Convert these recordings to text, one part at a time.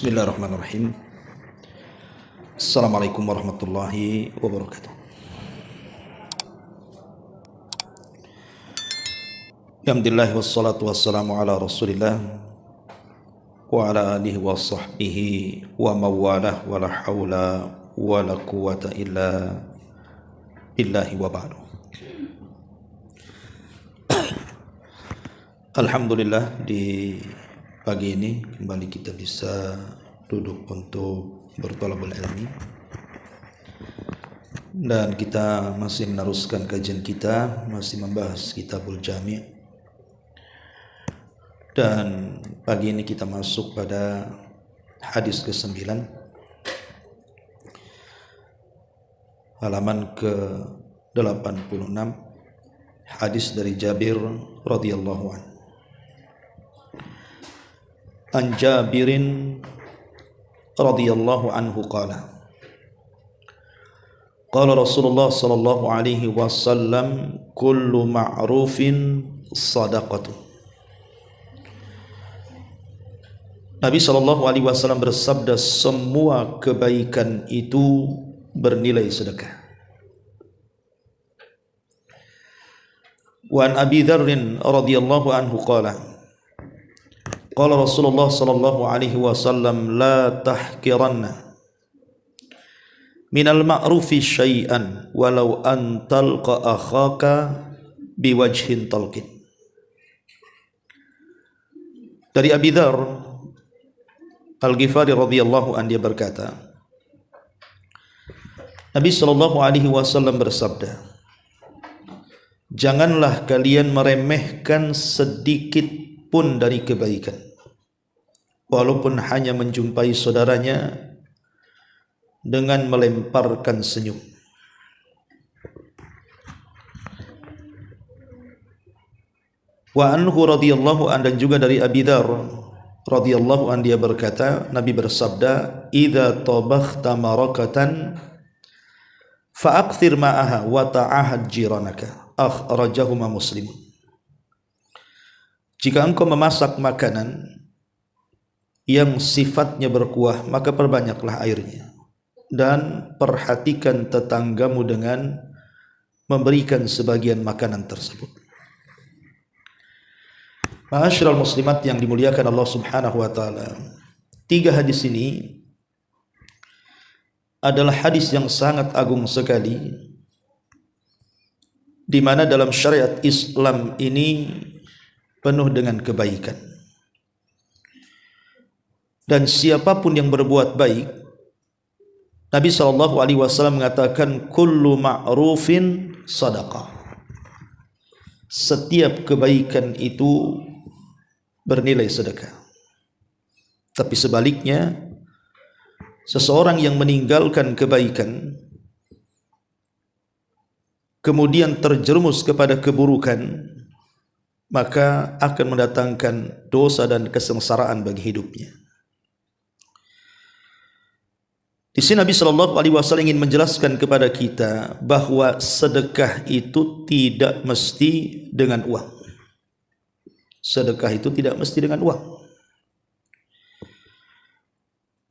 Bismillahirrahmanirrahim. Assalamualaikum warahmatullahi wabarakatuh. Alhamdulillah wassalatu wassalamu ala Rasulillah wa ala alihi wa sahbihi wa mawalah wa la hawla wa la quwata illa billahi wa ba'du. Alhamdulillah, di pagi ini kembali kita bisa duduk untuk berthalabul ilmi, dan kita masih meneruskan kajian kita, masih membahas Kitabul Jami', dan pagi ini kita masuk pada hadis ke-9, halaman ke-86, hadis dari Jabir radhiyallahu anhu. An Jabirin radhiyallahu anhu qala qala Rasulullah sallallahu alaihi wasallam kullu ma'rufin sadaqatun. Nabi sallallahu alaihi wasallam bersabda, semua kebaikan itu bernilai sedekah. Wa an Abi Dzar radhiyallahu anhu qala qala Rasulullah sallallahu alaihi wasallam la tahqiranna minal ma'rufi syai'an walau an talqa akhaka biwajhin talqin. Dari Abi Dzar Al-Ghifari radhiyallahu anhu, dia berkata, Nabi sallallahu alaihi wasallam bersabda, janganlah kalian meremehkan sedikit pun dari kebaikan, walaupun hanya menjumpai saudaranya dengan melemparkan senyum. Wa anhu radhiyallahu an, dan juga dari Abi Dzar radhiyallahu an, dia berkata, Nabi bersabda, idza tabakhta marakatan fa'akthir ma'aha wa ta'ahad jiranaka, akhrajahuma Muslimun. Jika engkau memasak makanan yang sifatnya berkuah, maka perbanyaklah airnya, dan perhatikan tetanggamu dengan memberikan sebagian makanan tersebut. Ma'asyiral muslimat yang dimuliakan Allah Subhanahu wa taala, tiga hadis ini adalah hadis yang sangat agung sekali, di mana dalam syariat Islam ini penuh dengan kebaikan. Dan siapapun yang berbuat baik, Nabi SAW mengatakan kullu ma'rufin sadaqah. Setiap kebaikan itu bernilai sedekah. Tapi sebaliknya, seseorang yang meninggalkan kebaikan kemudian terjerumus kepada keburukan, maka akan mendatangkan dosa dan kesengsaraan bagi hidupnya. Di sini Nabi sallallahu alaihi wasallam ingin menjelaskan kepada kita bahwa sedekah itu tidak mesti dengan uang. Sedekah itu tidak mesti dengan uang.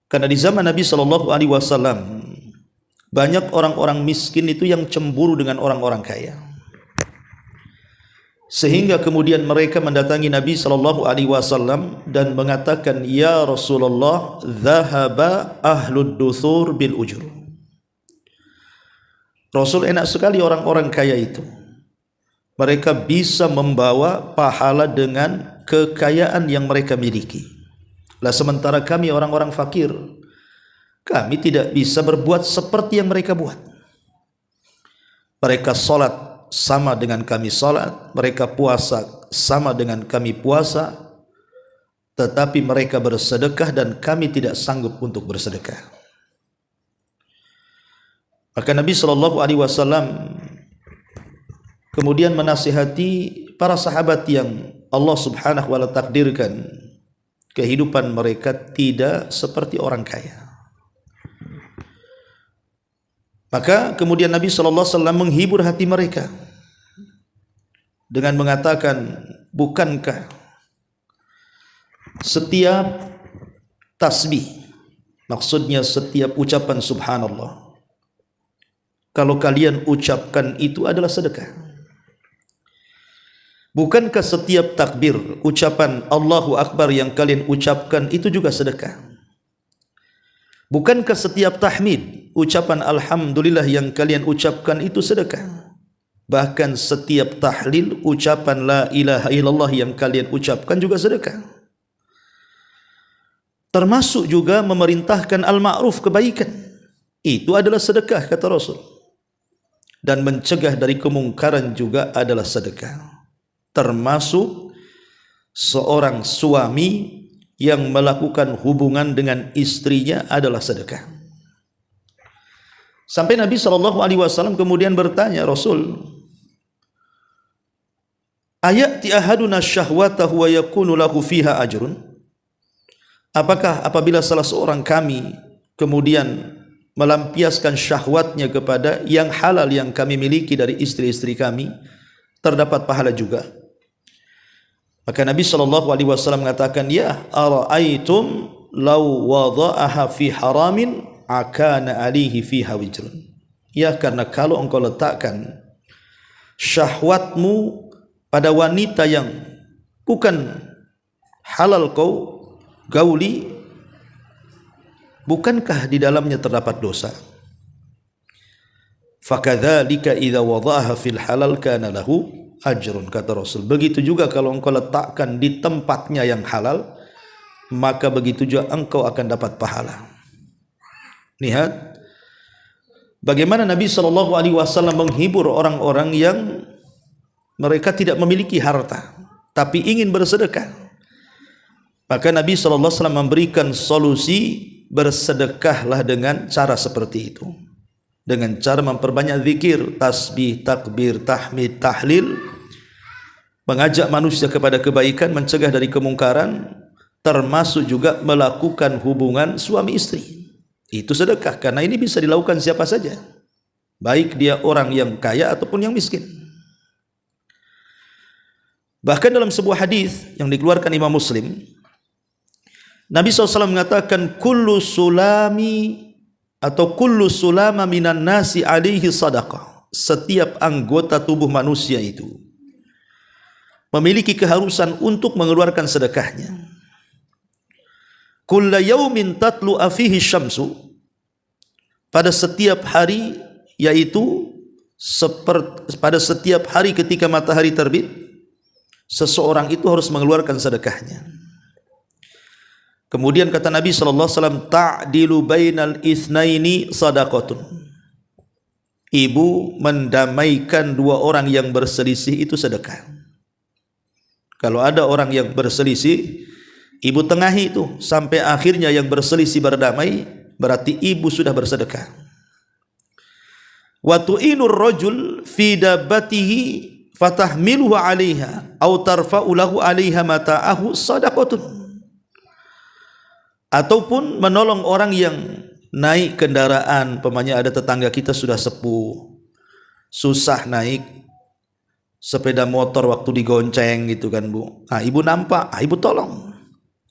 Karena di zaman Nabi sallallahu alaihi wasallam banyak orang-orang miskin itu yang cemburu dengan orang-orang kaya, sehingga kemudian mereka mendatangi Nabi sallallahu alaihi wasallam dan mengatakan, ya Rasulullah, dhahaba ahlud duthur bil ujur. Rasul, enak sekali orang-orang kaya itu, mereka bisa membawa pahala dengan kekayaan yang mereka miliki. Lah sementara kami orang-orang fakir, kami tidak bisa berbuat seperti yang mereka buat. Mereka salat sama dengan kami salat, mereka puasa sama dengan kami puasa, tetapi mereka bersedekah dan kami tidak sanggup untuk bersedekah. Maka Nabi SAW kemudian menasihati para sahabat yang Allah Subhanahu wa ta'ala takdirkan kehidupan mereka tidak seperti orang kaya. Maka kemudian Nabi SAW menghibur hati mereka dengan mengatakan, bukankah setiap tasbih Maksudnya setiap ucapan subhanallah, kalau kalian ucapkan itu adalah sedekah. Bukankah setiap takbir, ucapan Allahu Akbar yang kalian ucapkan itu juga sedekah? Bukankah setiap tahmid, ucapan Alhamdulillah yang kalian ucapkan itu sedekah? Bahkan setiap tahlil, ucapan La ilaha illallah yang kalian ucapkan juga sedekah. Termasuk juga memerintahkan al-ma'ruf, kebaikan. Itu adalah sedekah, kata Rasul. Dan mencegah dari kemungkaran juga adalah sedekah. Termasuk seorang suami yang melakukan hubungan dengan istrinya adalah sedekah. Sampai Nabi SAW kemudian bertanya, Rasul, ayati ahaduna syahwatahu wa yakunu lahu fiha ajrun? Apakah apabila salah seorang kami kemudian melampiaskan syahwatnya kepada yang halal yang kami miliki dari istri-istri kami, terdapat pahala juga? Maka Nabi SAW mengatakan, ya, ara'aitum law wada'aha fi haramin akana alihi fiha wijrun. Ya, karena kalau engkau letakkan syahwatmu pada wanita yang bukan halal kau gauli, bukankah di dalamnya terdapat dosa? Fakadzalika idza wada'aha fil halal kana lahu ajrun, kata Rasul. Begitu juga kalau engkau letakkan di tempatnya yang halal, maka begitu juga engkau akan dapat pahala. Lihat bagaimana Nabi SAW menghibur orang-orang yang mereka tidak memiliki harta tapi ingin bersedekah. Maka Nabi SAW memberikan solusi, bersedekahlah dengan cara seperti itu, dengan cara memperbanyak zikir, tasbih, takbir, tahmid, tahlil, mengajak manusia kepada kebaikan, mencegah dari kemungkaran, termasuk juga melakukan hubungan suami istri. Itu sedekah, karena ini bisa dilakukan siapa saja, baik dia orang yang kaya ataupun yang miskin. Bahkan dalam sebuah hadis yang dikeluarkan Imam Muslim, Nabi SAW mengatakan, kullu sulami atau kullu sulama minan nasi alaihi sadaqah. Setiap anggota tubuh manusia itu memiliki keharusan untuk mengeluarkan sedekahnya. Kulla yaumin tatlu afihi syamsu. Pada setiap hari, yaitu pada setiap hari ketika matahari terbit, seseorang itu harus mengeluarkan sedekahnya. Kemudian kata Nabi SAW, ta'dilu bainal itsnaini sadaqatun. Ibu mendamaikan dua orang yang berselisih itu sedekah. Kalau ada orang yang berselisih, ibu tengahi itu sampai akhirnya yang berselisih berdamai, berarti ibu sudah bersedekah. Wa tu'inur rajul fi dabbatihi fatahmiluhu 'alaiha aw tarfa'u lahu 'alaiha mata'ahu sadaqatun. Ataupun menolong orang yang naik kendaraan, umpamanya ada tetangga kita sudah sepuh, susah naik sepeda motor waktu digonceng gitu kan, Bu. Ah, ibu nampak, ibu tolong.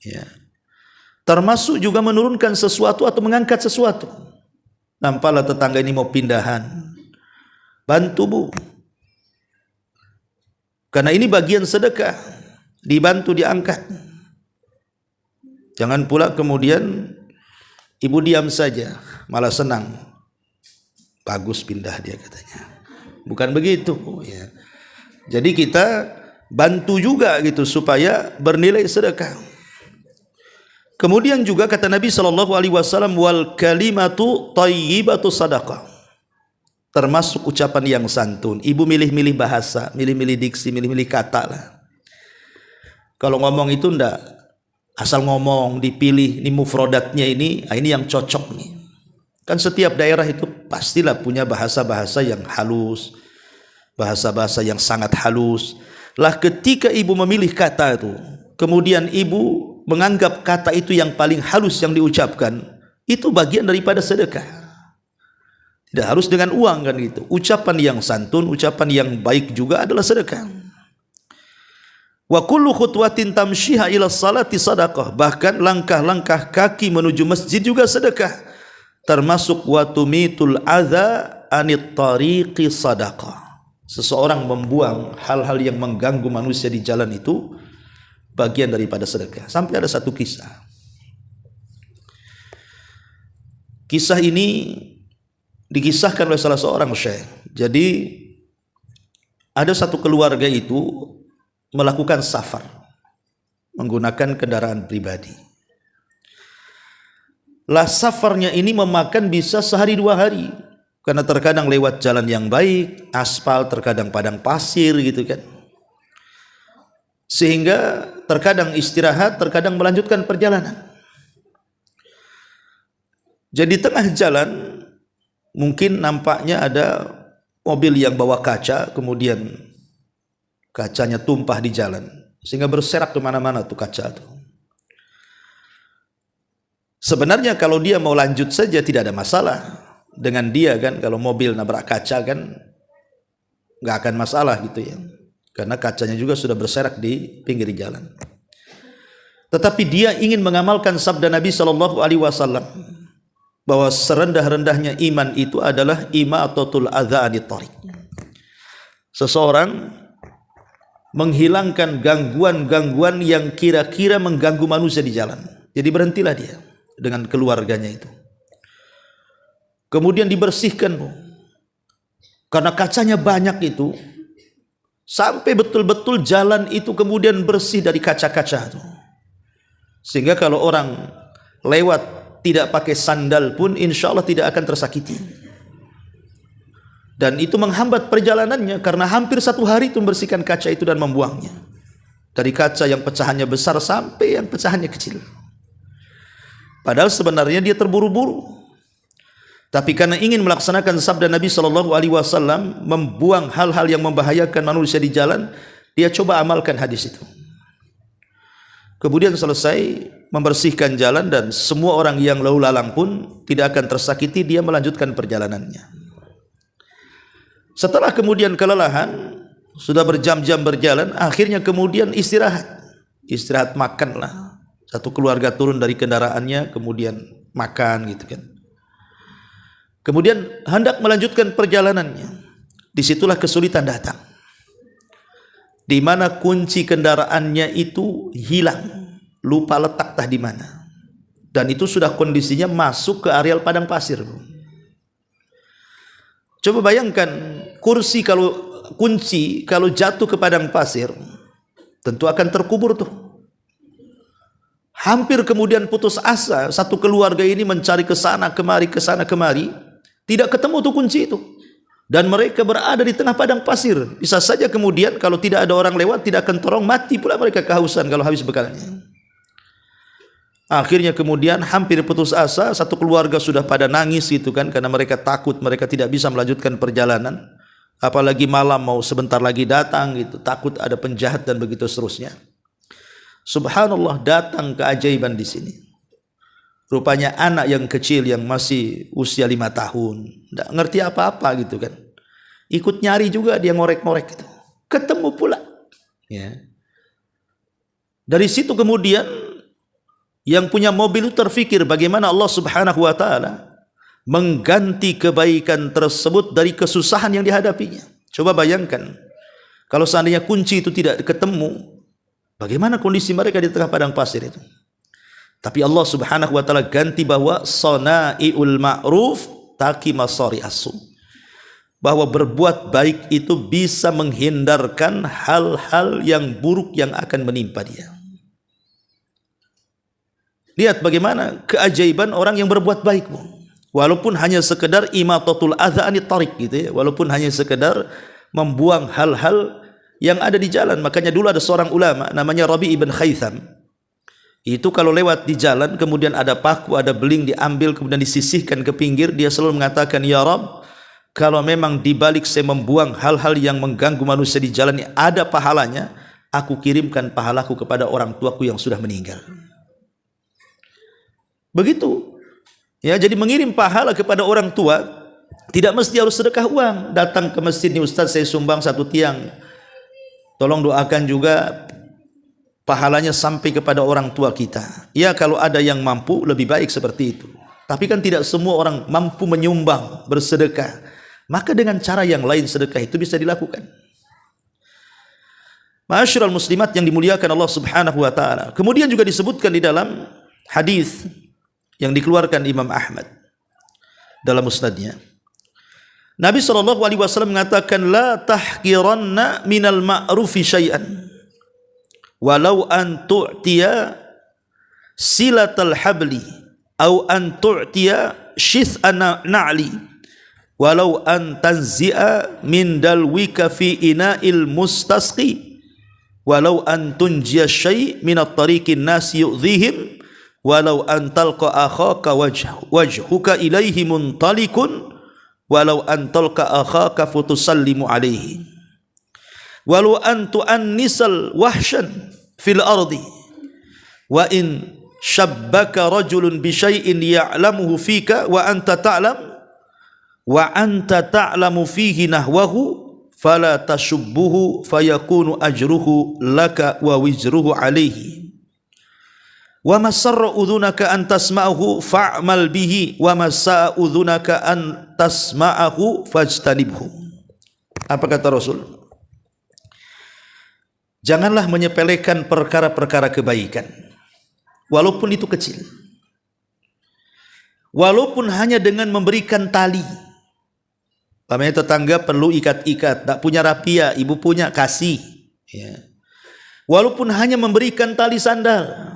Ya. Termasuk juga menurunkan sesuatu atau mengangkat sesuatu. Nampaklah tetangga ini mau pindahan, bantu, Bu. Karena ini bagian sedekah, dibantu diangkat. Jangan pula kemudian ibu diam saja, malah senang. Bagus pindah dia katanya. Bukan begitu, ya. Jadi kita bantu juga gitu supaya bernilai sedekah. Kemudian juga kata Nabi SAW, wal kalimatu thayyibatu sadaqah. Termasuk ucapan yang santun. Ibu milih-milih bahasa, milih-milih diksi, milih-milih kata lah. Kalau ngomong itu ndak asal ngomong, dipilih ini mufrodatnya ini yang cocok nih. Kan setiap daerah itu pastilah punya bahasa-bahasa yang halus, bahasa-bahasa yang sangat halus. Lah ketika ibu memilih kata itu, kemudian ibu menganggap kata itu yang paling halus yang diucapkan, itu bagian daripada sedekah. Tidak harus dengan uang kan gitu. Ucapan yang santun, ucapan yang baik juga adalah sedekah. Wa kullu khutwatin tamshiha ila salati sadaqah. Bahkan langkah-langkah kaki menuju masjid juga sedekah. Termasuk wa tumitul adza anit tariqi sadaqah. Seseorang membuang hal-hal yang mengganggu manusia di jalan itu bagian daripada sedekah. Sampai ada satu kisah. Kisah ini dikisahkan oleh salah seorang syekh. Jadi ada satu keluarga itu melakukan safar menggunakan kendaraan pribadi. Lah safarnya ini memakan bisa sehari 2 hari karena terkadang lewat jalan yang baik, aspal, terkadang padang pasir gitu kan. Sehingga terkadang istirahat, terkadang melanjutkan perjalanan. Jadi tengah jalan mungkin nampaknya ada mobil yang bawa kaca, kemudian kacanya tumpah di jalan sehingga berserak kemana-mana tuh kaca tuh. Sebenarnya kalau dia mau lanjut saja tidak ada masalah dengan dia kan, kalau mobil nabrak kaca kan nggak akan masalah gitu ya, karena kacanya juga sudah berserak di pinggir jalan. Tetapi dia ingin mengamalkan sabda Nabi Shallallahu Alaihi Wasallam bahwa serendah-rendahnya iman itu adalah imatatul adza anit thariq. Seseorang menghilangkan gangguan-gangguan yang kira-kira mengganggu manusia di jalan. Jadi berhentilah dia dengan keluarganya itu. Kemudian dibersihkan, karena kacanya banyak itu, sampai betul-betul jalan itu kemudian bersih dari kaca-kaca itu. Sehingga kalau orang lewat tidak pakai sandal pun insya Allah tidak akan tersakiti. Dan itu menghambat perjalanannya karena hampir 1 hari itu membersihkan kaca itu dan membuangnya. Dari kaca yang pecahannya besar sampai yang pecahannya kecil. Padahal sebenarnya dia terburu-buru. Tapi karena ingin melaksanakan sabda Nabi Shallallahu Alaihi Wasallam, membuang hal-hal yang membahayakan manusia di jalan, dia coba amalkan hadis itu. Kemudian selesai membersihkan jalan dan semua orang yang lalu lalang pun tidak akan tersakiti, dia melanjutkan perjalanannya. Setelah kemudian kelelahan, sudah berjam-jam berjalan, akhirnya kemudian istirahat makanlah. Satu keluarga turun dari kendaraannya, kemudian makan gitu kan. Kemudian hendak melanjutkan perjalanannya. Disitulah kesulitan datang. Di mana kunci kendaraannya itu hilang, lupa letak tah di mana. Dan itu sudah kondisinya masuk ke areal padang pasir. Coba bayangkan kunci kalau jatuh ke padang pasir tentu akan terkubur tuh. Hampir kemudian putus asa, satu keluarga ini mencari ke sana kemari, tidak ketemu tuh kunci itu. Dan mereka berada di tengah padang pasir. Bisa saja kemudian kalau tidak ada orang lewat, tidak akan terong, mati pula mereka kehausan kalau habis bekalnya. Akhirnya kemudian hampir putus asa, satu keluarga sudah pada nangis gitu kan, karena mereka takut mereka tidak bisa melanjutkan perjalanan, apalagi malam mau sebentar lagi datang gitu, takut ada penjahat dan begitu seterusnya. Subhanallah, datang keajaiban di sini. Rupanya anak yang kecil yang masih usia 5 tahun, tidak ngerti apa-apa gitu kan, ikut nyari juga, dia ngorek-ngorek gitu, ketemu pula ya. Dari situ kemudian yang punya mobil itu terfikir bagaimana Allah Subhanahu wa taala mengganti kebaikan tersebut dari kesusahan yang dihadapinya. Coba bayangkan kalau seandainya kunci itu tidak ketemu, bagaimana kondisi mereka di tengah padang pasir itu. Tapi Allah Subhanahu wa taala ganti bahwa sana'iul ma'ruf taqi masari asu, bahwa berbuat baik itu bisa menghindarkan hal-hal yang buruk yang akan menimpa dia. Lihat bagaimana keajaiban orang yang berbuat baik, walaupun hanya sekedar imatatul adza anit thariq gitu ya, walaupun hanya sekedar membuang hal-hal yang ada di jalan. Makanya dulu ada seorang ulama namanya Rabi ibn Khaytham. Itu kalau lewat di jalan kemudian ada paku, ada beling, diambil kemudian disisihkan ke pinggir, dia selalu mengatakan, ya Rabb, kalau memang dibalik saya membuang hal-hal yang mengganggu manusia di jalan ini ada pahalanya, aku kirimkan pahalaku kepada orang tuaku yang sudah meninggal. Begitu ya, jadi mengirim pahala kepada orang tua tidak mesti harus sedekah uang. Datang ke masjid nih, Ustaz saya sumbang 1 tiang, tolong doakan juga pahalanya sampai kepada orang tua kita. Ya, kalau ada yang mampu lebih baik seperti itu. Tapi kan tidak semua orang mampu menyumbang, bersedekah. Maka dengan cara yang lain sedekah itu bisa dilakukan. Ma'asyiral muslimat yang dimuliakan Allah Subhanahu wa taala. Kemudian juga disebutkan di dalam hadis yang dikeluarkan Imam Ahmad dalam musnadnya. Nabi SAW mengatakan, la tahqiranna minal ma'rufi syai'an walau an tu'tiya silatal habli au an tu'tiya syith'an na'li walau an tanzi'a min dalwika fi ina'il mustasqi walau an tunjiya syai' min at-tariqin nas yu'dhihim walau an talqa akhaka wajhuka ilaihi muntalikun walau an talqa akhaka futusallimu alaihi walau an tu'annisal wahshan fil ardi wa in shabbaka rajulun bi syai'in ya'lamuhu fika wa anta ta'lamu fihi nahwahu fala tashubbuhu fayakunu ajruhu laka wa wizruhu alaihi wa masarra udhunaka an tasma'ahu fa'mal bihi wa masa'a udhunaka an tasma'ahu fajtanibhu. Apa kata Rasul? Janganlah menyepelekan perkara-perkara kebaikan walaupun itu kecil, walaupun hanya dengan memberikan tali. Pamannya tetangga perlu ikat-ikat, tak punya rapia, ibu punya, kasih ya. Walaupun hanya memberikan tali sandal.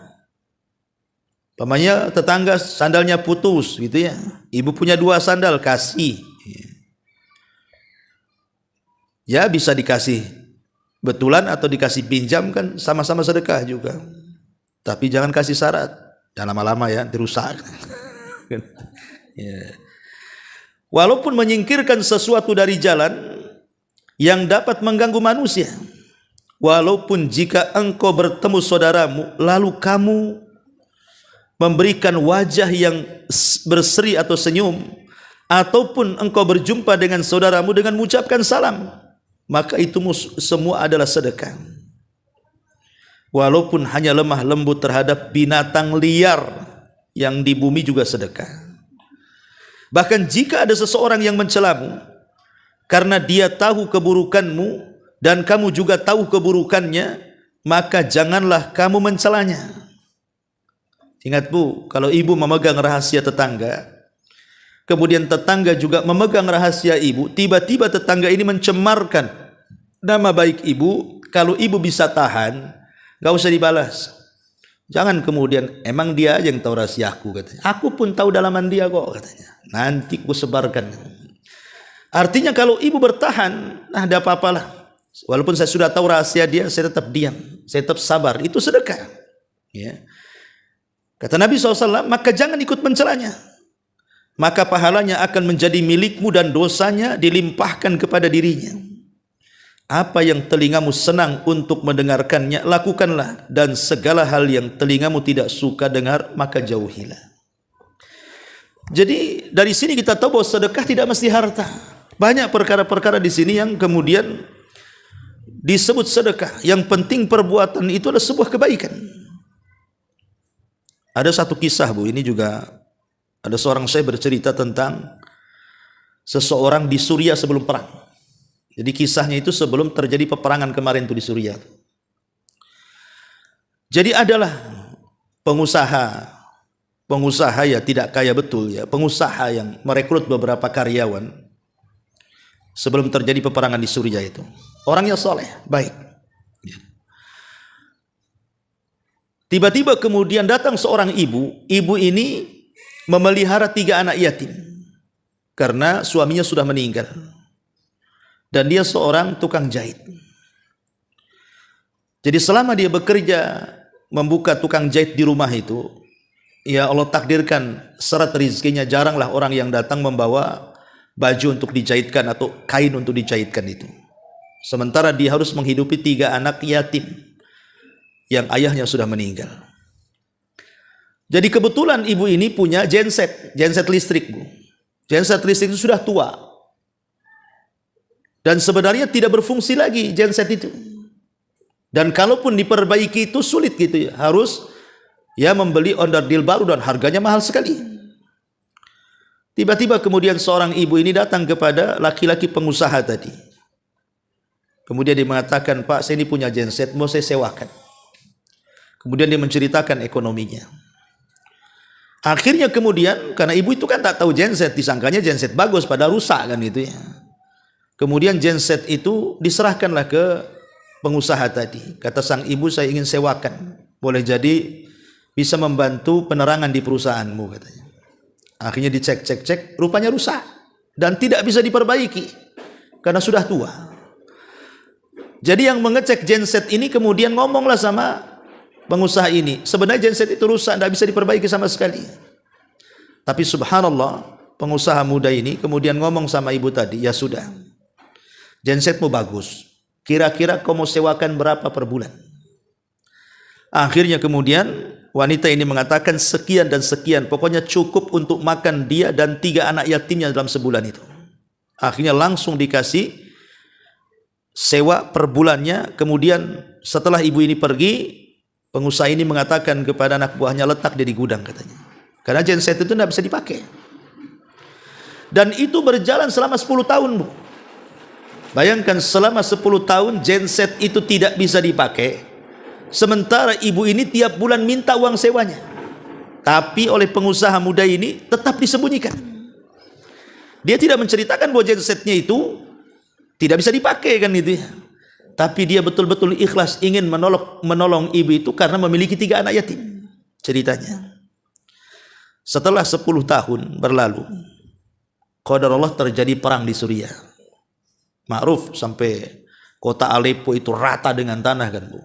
Pamannya tetangga sandalnya putus gitu ya, ibu punya 2 sandal, kasih ya. Bisa dikasih betulan atau dikasih pinjam, kan sama-sama sedekah juga. Tapi jangan kasih syarat, jangan lama-lama ya, dirusak ya. Walaupun menyingkirkan sesuatu dari jalan yang dapat mengganggu manusia, walaupun jika engkau bertemu saudaramu lalu kamu memberikan wajah yang berseri atau senyum, ataupun engkau berjumpa dengan saudaramu dengan mengucapkan salam, maka itu semua adalah sedekah. Walaupun hanya lemah lembut terhadap binatang liar yang di bumi juga sedekah. Bahkan jika ada seseorang yang mencelamu karena dia tahu keburukanmu dan kamu juga tahu keburukannya, maka janganlah kamu mencelanya. Ingat Bu, kalau ibu memegang rahasia tetangga, kemudian tetangga juga memegang rahasia ibu, tiba-tiba tetangga ini mencemarkan nama baik ibu, kalau ibu bisa tahan, gak usah dibalas. Jangan kemudian, emang dia aja yang tahu rahasiaku, katanya. Aku pun tahu dalaman dia kok, katanya. Nanti ku sebarkan. Artinya kalau ibu bertahan, nah ada apa-apalah. Walaupun saya sudah tahu rahasia dia, saya tetap diam, saya tetap sabar. Itu sedekah ya. Kata Nabi SAW, maka jangan ikut mencelanya, maka pahalanya akan menjadi milikmu dan dosanya dilimpahkan kepada dirinya. Apa yang telingamu senang untuk mendengarkannya, lakukanlah, dan segala hal yang telingamu tidak suka dengar, maka jauhilah. Jadi dari sini kita tahu bahwa sedekah tidak mesti harta. Banyak perkara-perkara di sini yang kemudian disebut sedekah. Yang penting perbuatan itu adalah sebuah kebaikan. Ada satu kisah Bu, ini juga ada seorang saya bercerita tentang seseorang di Suriah sebelum perang. Jadi kisahnya itu sebelum terjadi peperangan kemarin itu di Suriah. Jadi adalah pengusaha ya, tidak kaya betul ya, pengusaha yang merekrut beberapa karyawan sebelum terjadi peperangan di Suriah itu. Orangnya soleh, baik. Tiba-tiba kemudian datang seorang ibu. Ibu ini memelihara 3 anak yatim karena suaminya sudah meninggal. Dan dia seorang tukang jahit. Jadi selama dia bekerja membuka tukang jahit di rumah itu, ya Allah takdirkan syarat rezekinya, jaranglah orang yang datang membawa baju untuk dijahitkan atau kain untuk dijahitkan itu. Sementara dia harus menghidupi 3 anak yatim yang ayahnya sudah meninggal. Jadi kebetulan ibu ini punya genset listrik Bu. Genset listrik itu sudah tua. Dan sebenarnya tidak berfungsi lagi genset itu. Dan kalaupun diperbaiki itu sulit gitu ya. Harus ya membeli onderdil baru dan harganya mahal sekali. Tiba-tiba kemudian seorang ibu ini datang kepada laki-laki pengusaha tadi. Kemudian dia mengatakan, Pak, saya ini punya genset, mau saya sewakan. Kemudian dia menceritakan ekonominya. Akhirnya kemudian, karena ibu itu kan tak tahu genset, disangkanya genset bagus, pada rusak kan itu ya. Kemudian genset itu diserahkanlah ke pengusaha tadi. Kata sang ibu, saya ingin sewakan. Boleh jadi bisa membantu penerangan di perusahaanmu katanya. Akhirnya dicek, rupanya rusak. Dan tidak bisa diperbaiki. Karena sudah tua. Jadi yang mengecek genset ini kemudian ngomonglah sama pengusaha ini. Sebenarnya genset itu rusak, tidak bisa diperbaiki sama sekali. Tapi subhanallah, pengusaha muda ini kemudian ngomong sama ibu tadi, ya sudah. Gensetmu bagus. Kira-kira kau mau sewakan berapa per bulan? Akhirnya kemudian wanita ini mengatakan sekian dan sekian. Pokoknya cukup untuk makan dia dan 3 anak yatimnya dalam sebulan itu. Akhirnya langsung dikasih sewa per bulannya. Kemudian setelah ibu ini pergi, pengusaha ini mengatakan kepada anak buahnya, letak dia di gudang katanya. Karena genset itu tidak bisa dipakai. Dan itu berjalan selama 10 tahun, Bu. Bayangkan selama 10 tahun genset itu tidak bisa dipakai. Sementara ibu ini tiap bulan minta uang sewanya. Tapi oleh pengusaha muda ini tetap disembunyikan. Dia tidak menceritakan bahwa gensetnya itu tidak bisa dipakai kan itu ya. Tapi dia betul-betul ikhlas ingin menolong ibu itu karena memiliki 3 anak yatim. Ceritanya. Setelah 10 tahun berlalu, qadarullah terjadi perang di Suriah. Ma'ruf sampai kota Aleppo itu rata dengan tanah kan, Bu.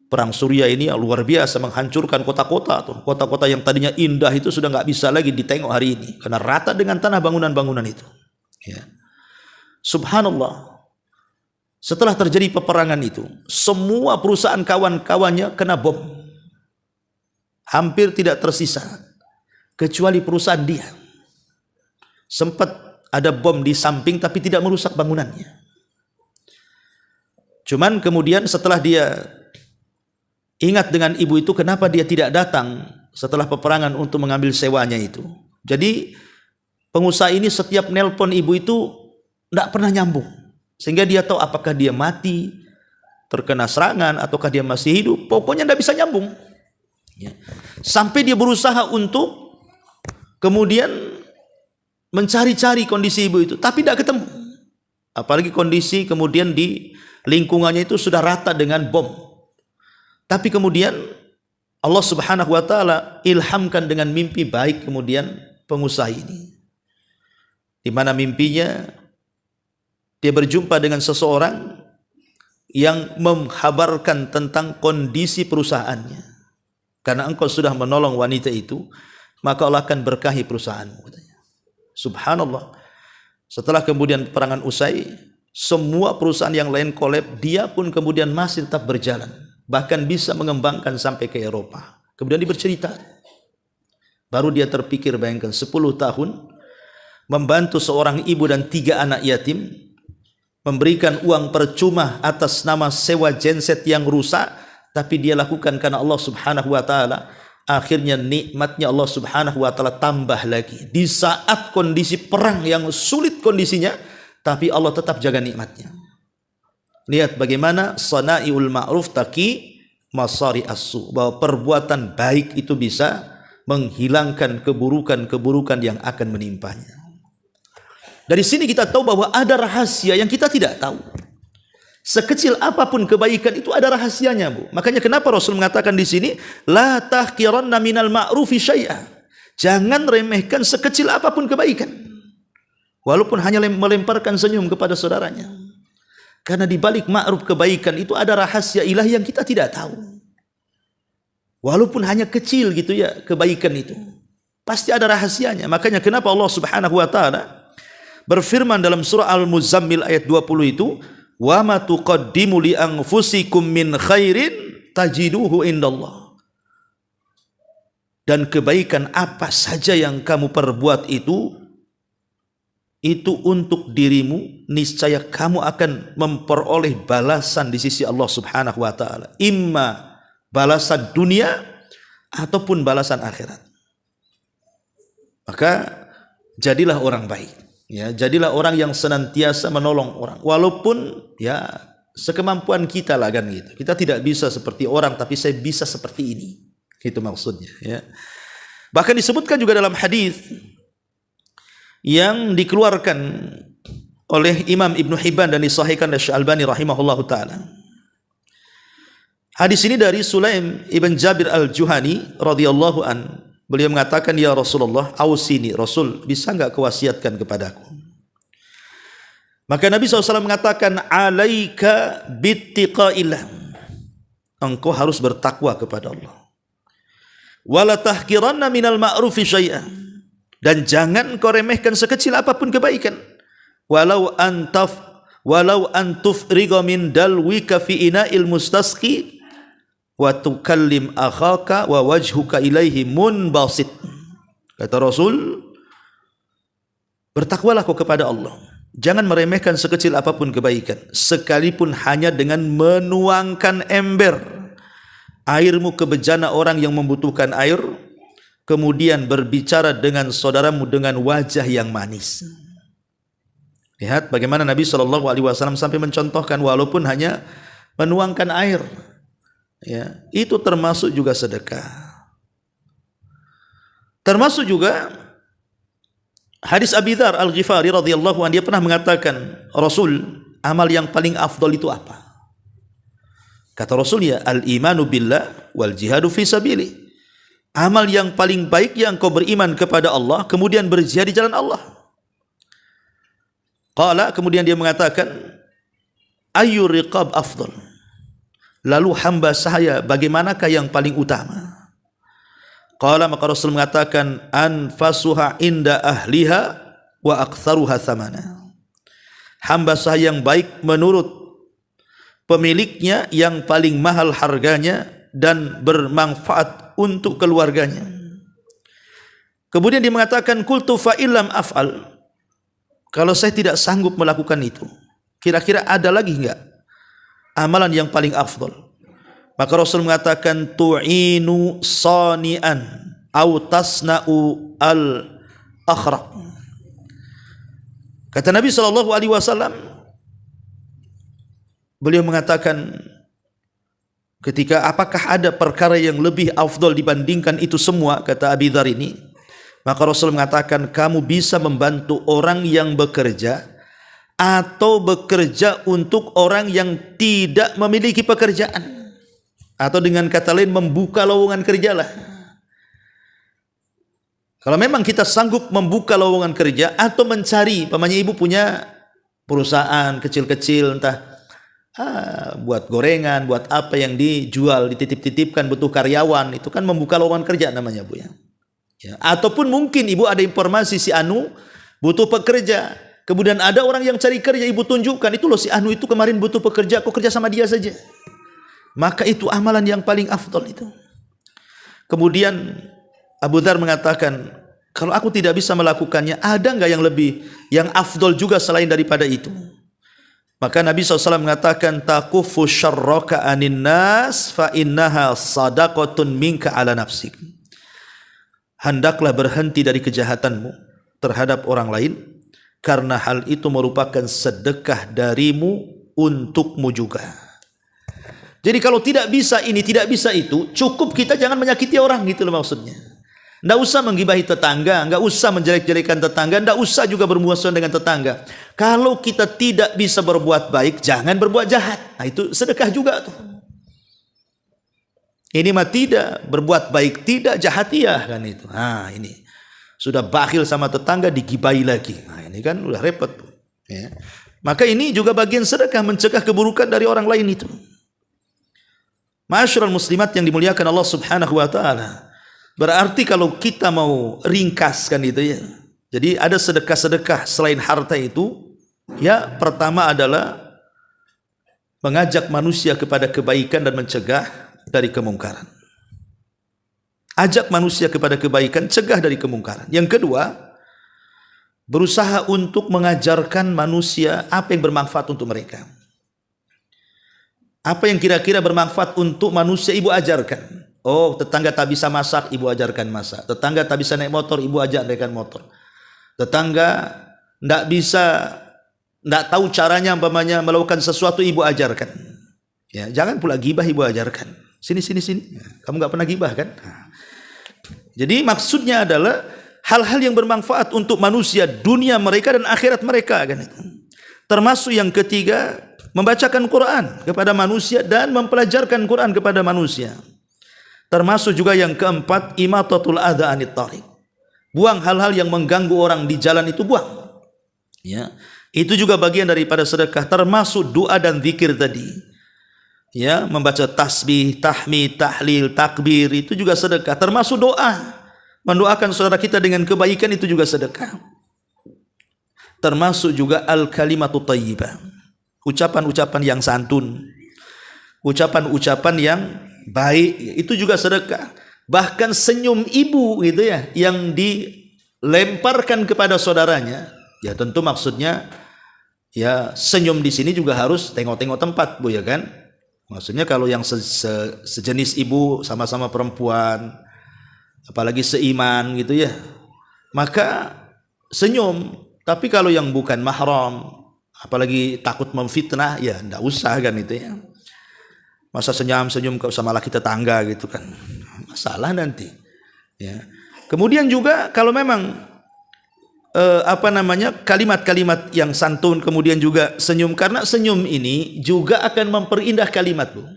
Perang Suriah ini luar biasa menghancurkan kota-kota. Kota-kota yang tadinya indah itu sudah nggak bisa lagi ditengok hari ini karena rata dengan tanah bangunan-bangunan itu. Ya. Subhanallah. Setelah terjadi peperangan itu, semua perusahaan kawan-kawannya kena bom. Hampir tidak tersisa kecuali perusahaan dia. Sempat ada bom di samping tapi tidak merusak bangunannya. Cuman kemudian setelah dia ingat dengan ibu itu, kenapa dia tidak datang setelah peperangan untuk mengambil sewanya itu. Jadi pengusaha ini setiap nelpon ibu itu tidak pernah nyambung. Sehingga dia tahu apakah dia mati, terkena serangan, ataukah dia masih hidup. Pokoknya tidak bisa nyambung. Ya. Sampai dia berusaha untuk kemudian mencari-cari kondisi ibu itu, tapi tidak ketemu. Apalagi kondisi kemudian di lingkungannya itu sudah rata dengan bom. Tapi kemudian Allah Subhanahu wa taala ilhamkan dengan mimpi baik kemudian pengusaha ini. Di mana mimpinya dia berjumpa dengan seseorang yang menghabarkan tentang kondisi perusahaannya. Karena engkau sudah menolong wanita itu, maka Allah akan berkahi perusahaanmu katanya. Subhanallah. Setelah kemudian peperangan usai, semua perusahaan yang lain kolab, dia pun kemudian masih tetap berjalan. Bahkan bisa mengembangkan sampai ke Eropa. Kemudian dia bercerita. Baru dia terpikir, bayangkan 10 tahun membantu seorang ibu dan 3 anak yatim, memberikan uang percuma atas nama sewa genset yang rusak, tapi dia lakukan karena Allah Subhanahu wa taala. Akhirnya nikmatnya Allah Subhanahu wa taala tambah lagi. Di saat kondisi perang yang sulit kondisinya, tapi Allah tetap jaga nikmatnya. Lihat bagaimana sana'iul ma'ruf taqi masari as-su, bahwa perbuatan baik itu bisa menghilangkan keburukan-keburukan yang akan menimpanya. Dari sini kita tahu bahwa ada rahasia yang kita tidak tahu. Sekecil apapun kebaikan itu ada rahasianya, Bu. Makanya kenapa Rasul mengatakan di sini, la tahqiranna minal ma'rufi syai'a. Jangan remehkan sekecil apapun kebaikan. Walaupun hanya melemparkan senyum kepada saudaranya. Karena di balik ma'ruf kebaikan itu ada rahasia ilahi yang kita tidak tahu. Walaupun hanya kecil gitu ya kebaikan itu, pasti ada rahasianya. Makanya kenapa Allah Subhanahu wa taala berfirman dalam surah Al-Muzammil ayat 20 itu, wa ma tuqaddimu li anfusikum min khairin tajiduhu indallah. Dan kebaikan apa saja yang kamu perbuat itu, itu untuk dirimu, niscaya kamu akan memperoleh balasan di sisi Allah Subhanahu wa taala, imma balasan dunia ataupun balasan akhirat. Maka jadilah orang baik, ya, jadilah orang yang senantiasa menolong orang, walaupun ya sekemampuan kita lah kan gitu. Kita tidak bisa seperti orang, tapi saya bisa seperti ini. Itu maksudnya, ya. Bahkan disebutkan juga dalam hadis yang dikeluarkan oleh Imam Ibnu Hibban dan disahihkan oleh Syekh Albani rahimahullahu taala. Hadis ini dari Sulaim ibn Jabir al-Juhani radhiyallahu an. Beliau mengatakan, ya Rasulullah, ausini, Rasul, bisa enggak kau wasiatkan kepadaku? Maka Nabi SAW mengatakan, alaika bittiqaillah, engkau harus bertakwa kepada Allah. Wala tahqiranna minal ma'rufi syai'an, dan jangan kau remehkan sekecil apapun kebaikan. Walau antufriga min dalwika fi ina'il mustasqi wa tukallim akhaka wa wajhuka ilaihi munbasit. Kata Rasul, bertakwalah kau kepada Allah. Jangan meremehkan sekecil apapun kebaikan, sekalipun hanya dengan menuangkan ember airmu ke bejana orang yang membutuhkan air, kemudian berbicara dengan saudaramu dengan wajah yang manis. Lihat bagaimana Nabi SAW sampai mencontohkan walaupun hanya menuangkan air, ya, itu termasuk juga sedekah. Termasuk juga hadis Abi Dzar Al-Ghifari radhiyallahu anhu, dia pernah mengatakan, Rasul, amal yang paling afdal itu apa? Kata Rasul, ya, al-imanu billah wal jihadu fi sabili. Amal yang paling baik yang kau beriman kepada Allah, kemudian berjihad di jalan Allah. Qala, kemudian dia mengatakan, ayu riqab afdal. Lalu hamba saya bagaimanakah yang paling utama? Qala, maka Rasul mengatakan, anfasuha inda ahliha wa aktsaruha thamana. Hamba saya yang baik menurut pemiliknya, yang paling mahal harganya dan bermanfaat untuk keluarganya. Kemudian dia mengatakan, qultu fa illam af'al, kalau saya tidak sanggup melakukan itu, kira-kira ada lagi enggak amalan yang paling afdal? Maka Rasul mengatakan, tu'inu sani'an au tasna'u al-akhraq. Kata Nabi SAW, beliau mengatakan, ketika apakah ada perkara yang lebih afdal dibandingkan itu semua, kata Abi Dzar ini, maka Rasul mengatakan, kamu bisa membantu orang yang bekerja atau bekerja untuk orang yang tidak memiliki pekerjaan, atau dengan kata lain membuka lowongan kerjalah. Kalau memang kita sanggup membuka lowongan kerja atau mencari, pamannya ibu punya perusahaan kecil-kecil, entah buat gorengan, buat apa yang dijual, dititip-titipkan, butuh karyawan, itu kan membuka lowongan kerja namanya, Bu, ya. Ya. Ataupun mungkin ibu ada informasi si Anu butuh pekerja, kemudian ada orang yang cari kerja, ibu tunjukkan, itu loh si Anu itu kemarin butuh pekerja, kok kerja sama dia saja. Maka itu amalan yang paling afdal itu. Kemudian Abu Dzar mengatakan, kalau aku tidak bisa melakukannya, ada enggak yang afdal juga selain daripada itu? Maka Nabi SAW mengatakan, takufu syarraka anin nas fa innaha sadaqatun minka ala nafsik. Hendaklah berhenti dari kejahatanmu terhadap orang lain, karena hal itu merupakan sedekah darimu untukmu juga. Jadi kalau tidak bisa ini, tidak bisa itu, cukup kita jangan menyakiti orang, gitu loh maksudnya. Tidak usah menggibahi tetangga, tidak usah menjelek-jelekan tetangga, tidak usah juga bermusuhan dengan tetangga. Kalau kita tidak bisa berbuat baik, jangan berbuat jahat. Nah, itu sedekah juga tuh. Ini mah tidak, berbuat baik tidak, jahat iya kan itu. Nah, ini sudah bakhil sama tetangga, digibahi lagi. Nah, ini kan udah repot tuh. Ya. Maka ini juga bagian sedekah, mencegah keburukan dari orang lain itu. Ma'asyiral muslimat yang dimuliakan Allah Subhanahu wa taala. Berarti kalau kita mau ringkaskan itu, ya. Jadi ada sedekah-sedekah selain harta itu, ya, pertama adalah mengajak manusia kepada kebaikan dan mencegah dari kemungkaran. Ajak manusia kepada kebaikan, cegah dari kemungkaran. Yang kedua, berusaha untuk mengajarkan manusia apa yang bermanfaat untuk mereka. Apa yang kira-kira bermanfaat untuk manusia ibu ajarkan. Oh, tetangga tak bisa masak, ibu ajarkan masak. Tetangga tak bisa naik motor, ibu ajarkan motor. Tetangga tidak tahu caranya umpamanya melakukan sesuatu, ibu ajarkan. Ya, jangan pula gibah, ibu ajarkan. Sini. Kamu nggak pernah gibah kan? Jadi maksudnya adalah hal-hal yang bermanfaat untuk manusia, dunia mereka dan akhirat mereka kan itu. Termasuk yang ketiga, membacakan Quran kepada manusia dan mempelajarkan Quran kepada manusia. Termasuk juga yang keempat, imatatul adza anit thariq. Buang hal-hal yang mengganggu orang di jalan itu, buang. Ya. Itu juga bagian daripada sedekah, termasuk doa dan zikir tadi. Ya, membaca tasbih, tahmid, tahlil, takbir itu juga sedekah, termasuk doa. Mendoakan saudara kita dengan kebaikan itu juga sedekah. Termasuk juga al-kalimatu thayyibah. Ucapan-ucapan yang santun, ucapan-ucapan yang baik itu juga sedekah. Bahkan senyum ibu gitu ya, yang dilemparkan kepada saudaranya, ya tentu maksudnya ya senyum di sini juga harus tengok-tengok tempat, Bu, ya kan? Maksudnya kalau yang sejenis ibu, sama-sama perempuan, apalagi seiman gitu ya, maka senyum. Tapi kalau yang bukan mahram, apalagi takut memfitnah, ya enggak usah kan itu ya. Masa senyum sama laki tetangga gitu kan, masalah nanti ya. Kemudian juga kalau memang kalimat-kalimat yang santun, kemudian juga senyum, karena senyum ini juga akan memperindah kalimat, Bu.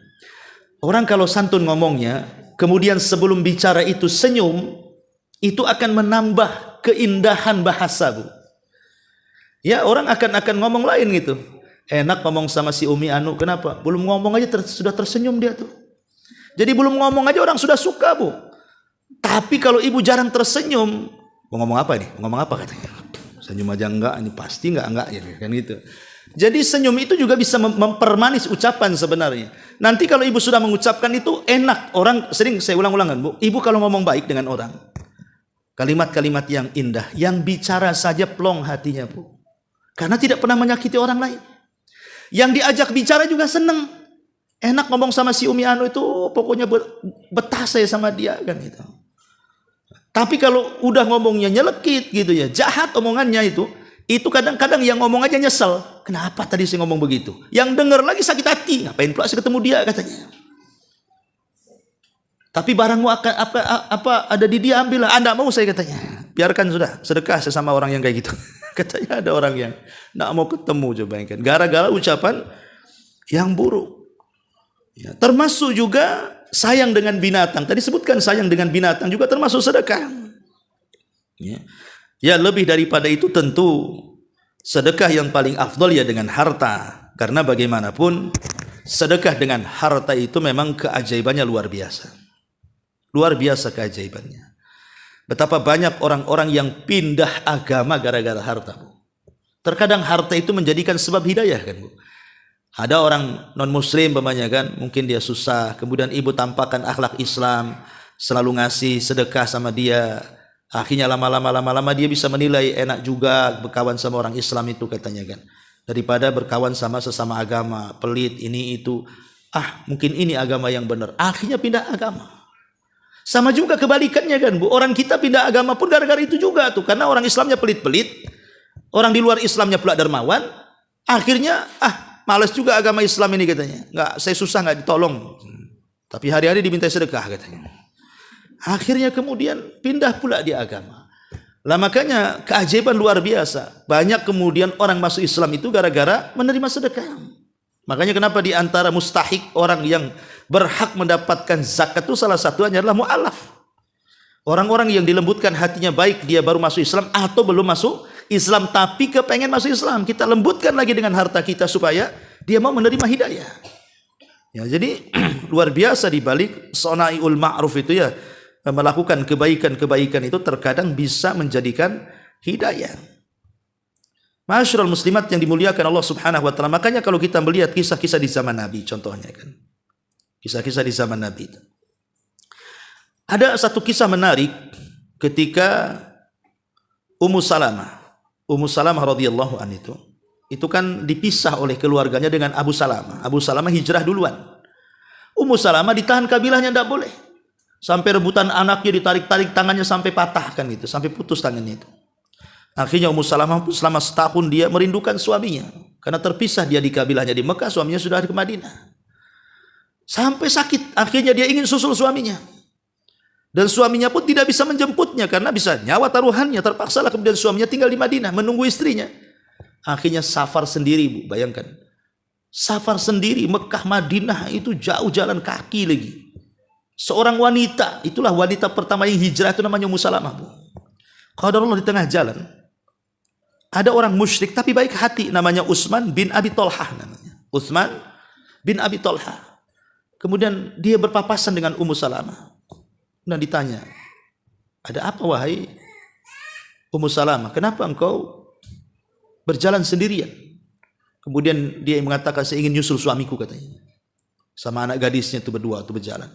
Orang kalau santun ngomongnya, kemudian sebelum bicara itu senyum, itu akan menambah keindahan bahasa, Bu. Ya, orang akan ngomong lain gitu. Enak ngomong sama si Umi Anu, kenapa? Belum ngomong aja sudah tersenyum dia tuh. Jadi belum ngomong aja orang sudah suka, Bu. Tapi kalau ibu jarang tersenyum, mau ngomong apa nih? Mau ngomong apa katanya? Senyum aja enggak, ini pasti enggak ya kan gitu. Jadi senyum itu juga bisa mempermanis ucapan sebenarnya. Nanti kalau ibu sudah mengucapkan itu enak, orang sering saya ulang-ulangan, Bu. Ibu kalau ngomong baik dengan orang, kalimat-kalimat yang indah, yang bicara saja plong hatinya, Bu. Karena tidak pernah menyakiti orang lain. Yang diajak bicara juga senang. Enak ngomong sama si Umi Anu itu, pokoknya betah saya sama dia kan gitu. Tapi kalau udah ngomongnya nyelekit gitu ya, jahat omongannya itu kadang-kadang yang ngomong aja nyesel. Kenapa tadi saya ngomong begitu? Yang denger lagi sakit hati. Ngapain pula saya ketemu dia katanya. Tapi barangmu apa ada di dia, ambillah. Anda mau saya katanya. Biarkan sudah, sedekah sesama orang yang kayak gitu. Katanya ada orang yang tidak mau ketemu, coba kan, gara-gara ucapan yang buruk. Ya, termasuk juga sayang dengan binatang. Tadi sebutkan sayang dengan binatang juga termasuk sedekah. Ya, lebih daripada itu tentu sedekah yang paling afdal ya dengan harta. Karena bagaimanapun sedekah dengan harta itu memang keajaibannya luar biasa. Luar biasa keajaibannya. Betapa banyak orang-orang yang pindah agama gara-gara harta, Bu. Terkadang harta itu menjadikan sebab hidayah kan, Bu. Ada orang non-muslim umpamanya kan, mungkin dia susah, kemudian ibu tampakkan akhlak Islam, selalu ngasih sedekah sama dia. Akhirnya lama-lama dia bisa menilai enak juga berkawan sama orang Islam itu katanya kan. Daripada berkawan sama sesama agama, pelit ini itu. Mungkin ini agama yang benar. Akhirnya pindah agama. Sama juga kebalikannya kan, Bu. Orang kita pindah agama pun gara-gara itu juga tuh. Karena orang Islamnya pelit-pelit, orang di luar Islamnya pula dermawan. Akhirnya malas juga agama Islam ini katanya. Saya susah nggak ditolong. Tapi hari-hari diminta sedekah katanya. Akhirnya kemudian pindah pula di agama. Lah makanya keajaiban luar biasa. Banyak kemudian orang masuk Islam itu gara-gara menerima sedekah. Makanya kenapa di antara mustahik orang yang berhak mendapatkan zakat itu salah satunya adalah mu'alaf. Orang-orang yang dilembutkan hatinya, baik dia baru masuk Islam atau belum masuk Islam tapi kepengen masuk Islam, kita lembutkan lagi dengan harta kita supaya dia mau menerima hidayah. Ya, jadi luar biasa di balik sonaiul ma'ruf itu ya, melakukan kebaikan-kebaikan itu terkadang bisa menjadikan hidayah. Ma'asyiral muslimat yang dimuliakan Allah Subhanahu wa taala. Makanya kalau kita melihat kisah-kisah di zaman Nabi contohnya kan. Kisah-kisah di zaman Nabi. Ada satu kisah menarik ketika Ummu Salamah Ummu Salamah radhiyallahu an itu kan dipisah oleh keluarganya dengan Abu Salamah. Abu Salamah hijrah duluan. Ummu Salamah ditahan kabilahnya, tidak boleh. Sampai rebutan anaknya, ditarik-tarik tangannya sampai patah kan itu, sampai putus tangannya itu. Akhirnya Ummu Salamah pun selama setahun dia merindukan suaminya, karena terpisah dia di kabilahnya di Mekah, suaminya sudah di Madinah. Sampai sakit, akhirnya dia ingin susul suaminya. Dan suaminya pun tidak bisa menjemputnya karena bisa nyawa taruhannya. Terpaksalah kemudian suaminya tinggal di Madinah menunggu istrinya. Akhirnya safar sendiri, Bu, bayangkan. Safar sendiri, Mekah Madinah itu jauh jalan kaki lagi. Seorang wanita, itulah wanita pertama yang hijrah, itu namanya Ummu Salamah, Bu. Qadarullah, di tengah jalan ada orang musyrik tapi baik hati, namanya Utsman bin Abi Thalhah namanya. Utsman bin Abi Thalhah. Kemudian dia berpapasan dengan Ummu Salamah. Dan ditanya, "Ada apa wahai Ummu Salamah? Kenapa engkau berjalan sendirian?" Kemudian dia mengatakan, "Saya ingin nyusul suamiku," katanya. Sama anak gadisnya itu berdua itu berjalan.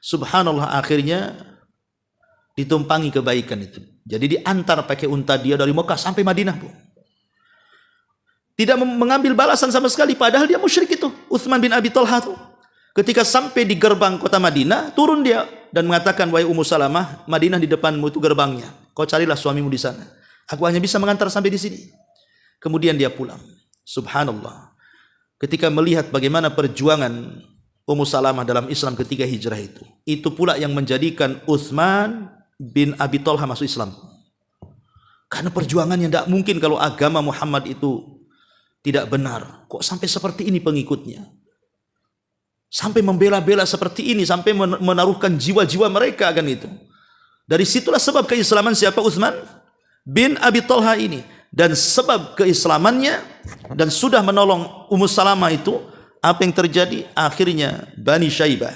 Subhanallah, akhirnya ditumpangi kebaikan itu. Jadi diantar pakai unta dia dari Mekah sampai Madinah, Bu. Tidak mengambil balasan sama sekali, padahal dia musyrik itu, Utsman bin Abi Thalhah itu. Ketika sampai di gerbang kota Madinah, turun dia dan mengatakan, "Wahai Ummu Salamah, Madinah di depanmu itu gerbangnya. Kau carilah suamimu di sana. Aku hanya bisa mengantar sampai di sini." Kemudian dia pulang. Subhanallah. Ketika melihat bagaimana perjuangan Ummu Salamah dalam Islam ketika hijrah itu pula yang menjadikan Utsman bin Abi Thalhah masuk Islam. Karena perjuangannya tidak mungkin kalau agama Muhammad itu tidak benar. Kok sampai seperti ini pengikutnya? Sampai membela-bela seperti ini, sampai menaruhkan jiwa-jiwa mereka kan itu. Dari situlah sebab keislaman siapa? Utsman bin Abi Thalhah ini. Dan sebab keislamannya dan sudah menolong Ummu Salamah itu, apa yang terjadi? Akhirnya Bani Syaibah,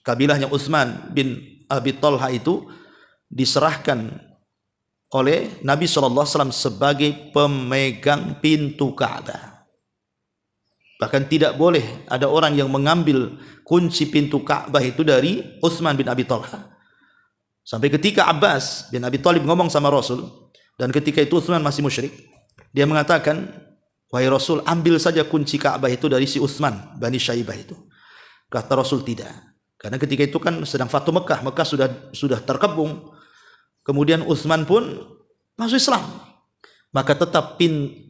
kabilahnya Utsman bin Abi Thalhah itu diserahkan oleh Nabi SAW sebagai pemegang pintu Ka'bah. Bahkan tidak boleh ada orang yang mengambil kunci pintu Ka'bah itu dari Utsman bin Abi Thalhah. Sampai ketika Abbas bin Abi Thalib ngomong sama Rasul, dan ketika itu Utsman masih musyrik, dia mengatakan, "Wahai Rasul, ambil saja kunci Ka'bah itu dari si Utsman Bani Syaibah itu." Kata Rasul, tidak. Karena ketika itu kan sedang Fatu Mekah, Mekah sudah terkepung. Kemudian Utsman pun masuk Islam. Maka tetap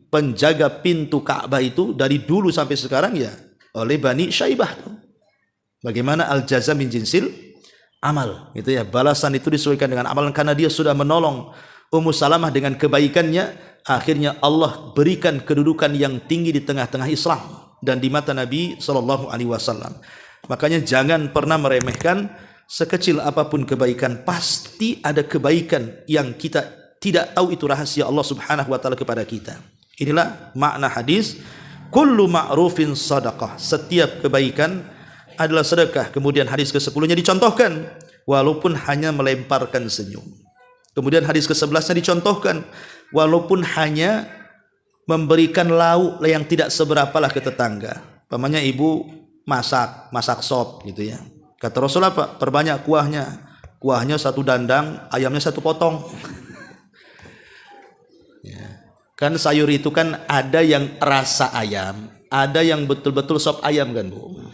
penjaga pintu Ka'bah itu dari dulu sampai sekarang ya oleh Bani Syaibah. Bagaimana al-jaza min jinsil amal, gitu ya. Balasan itu disesuaikan dengan amalan, karena dia sudah menolong Ummu Salamah dengan kebaikannya. Akhirnya Allah berikan kedudukan yang tinggi di tengah-tengah Islam dan di mata Nabi SAW. Makanya jangan pernah meremehkan sekecil apapun kebaikan. Pasti ada kebaikan yang kita tidak tahu, itu rahasia Allah Subhanahu wa taala kepada kita. Inilah makna hadis, kullu ma'rufin sadaqah. Setiap kebaikan adalah sedekah. Kemudian hadis ke-10-nya dicontohkan, walaupun hanya melemparkan senyum. Kemudian hadis ke-11-nya dicontohkan, walaupun hanya memberikan lauk yang tidak seberapalah ke tetangga. Pamannya ibu masak sop gitu ya. Kata Rasul apa? Perbanyak kuahnya. Kuahnya 1 dandang, ayamnya 1 potong. Ya. Kan sayur itu kan ada yang rasa ayam, ada yang betul-betul sop ayam kan, Bu.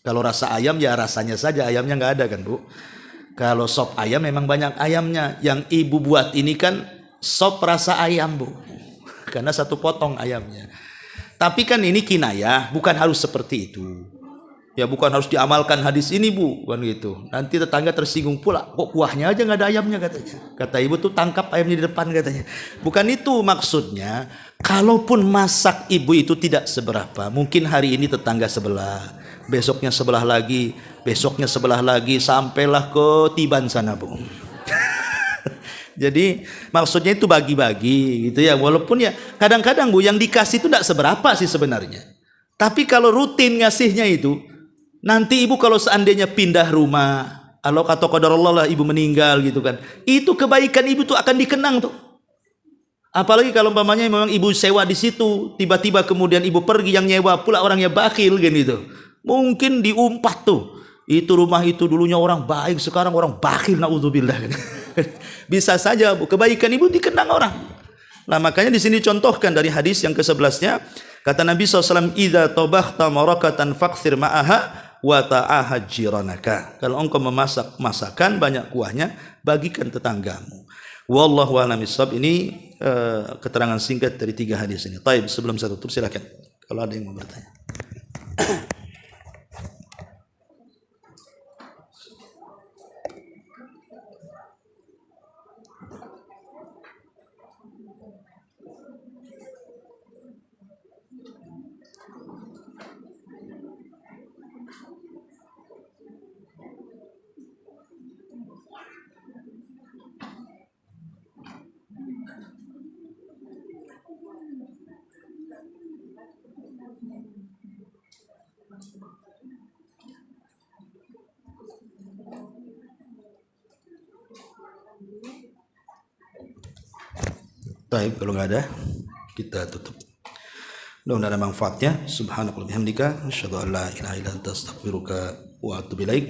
Kalau rasa ayam ya rasanya saja, ayamnya nggak ada kan, Bu. Kalau sop ayam memang banyak ayamnya. Yang ibu buat ini kan sop rasa ayam, Bu. Karena 1 potong ayamnya. Tapi kan ini kinayah, bukan harus seperti itu. Ya bukan harus diamalkan hadis ini, Bu, kan gitu. Nanti tetangga tersinggung pula, kok kuahnya aja nggak ada ayamnya katanya. Kata ibu tuh, tangkap ayamnya di depan katanya. Bukan itu maksudnya. Kalaupun masak ibu itu tidak seberapa, mungkin hari ini tetangga sebelah, besoknya sebelah lagi, besoknya sebelah lagi, sampailah ke Tiban sana, Bu. Jadi maksudnya itu bagi-bagi gitu ya. Walaupun ya kadang-kadang, Bu, yang dikasih itu tidak seberapa sih sebenarnya. Tapi kalau rutin ngasihnya itu, nanti ibu kalau seandainya pindah rumah, kalau kata qadarullah lah ibu meninggal gitu kan, itu kebaikan ibu tuh akan dikenang tuh. Apalagi kalau umpamanya memang ibu sewa di situ, tiba-tiba kemudian ibu pergi, yang nyewa pula orangnya bakhil gitu. Mungkin diumpat tuh, itu rumah itu dulunya orang baik, sekarang orang bakhil, naudzubillah. Bisa saja, Bu, kebaikan ibu dikenang orang. Nah, makanya di sini contohkan dari hadis yang ke-11-nya, kata Nabi SAW, "Idza tabakhta marakatan fakthir ma'aha wa ta'ahad jiranaka." Kalau engkau memasak masakan banyak kuahnya, bagikan tetanggamu. Wallahu a'lam bishawab. Ini keterangan singkat dari 3 hadis ini. Taib, sebelum saya tutup silakan kalau ada yang mau bertanya. Taib, kalau nggak ada kita tutup. Mudah-mudahan ada manfaatnya. Subhanakallahumma bihamdika asyhadu an la ilaha illa anta astaghfiruka wa atubu ilaik.